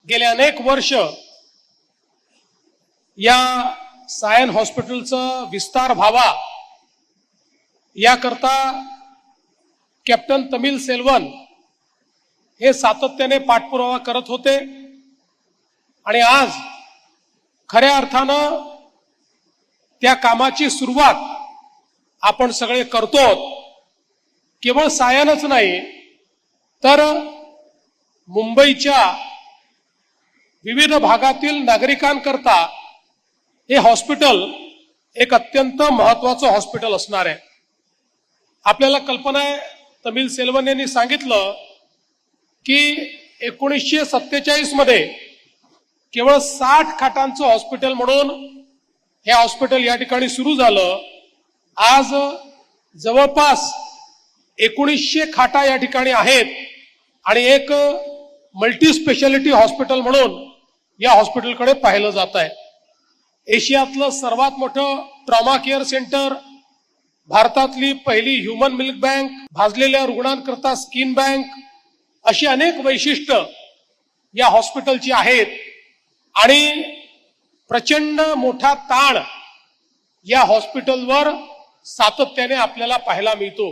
गेले अनेक वर्ष या सायन हॉस्पिटलचा विस्तार व्हावा याकरता कॅप्टन तमिल सेल्वन हे सातत्याने पाठपुरावा करत होते आणि आज खऱ्या अर्थानं त्या कामाची सुरुवात आपण सगळे करतो। केवळ सायनच नाही तर मुंबईच्या विविध भागातील नागरिकांकरता हे हॉस्पिटल एक अत्यंत महत्त्वाचं हॉस्पिटल असणार आहे। आपल्याला कल्पना आहे, तमिल सेल्वन यांनी सांगितलं की 1947 मध्ये केवळ 60 खाटांचं हॉस्पिटल म्हणून हे हॉस्पिटल या ठिकाणी सुरू झालं। आज जवळपास 1900 खाटा या ठिकाणी आहेत आणि एक मल्टी स्पेशालिटी हॉस्पिटल म्हणून या हॉस्पिटलकडे पाहिलं जात आहे। एशियातलं सर्वात मोठं ट्रॉमा केअर सेंटर, भारतातली पहिली ह्यूमन मिल्क बँक, भाजलेल्या रुग्णांकरता स्किन बँक, अशी अनेक वैशिष्ट्य या हॉस्पिटलची आहेत आणि प्रचंड मोठा ताण या हॉस्पिटलवर सातत्याने आपल्याला पाहायला मिळतो।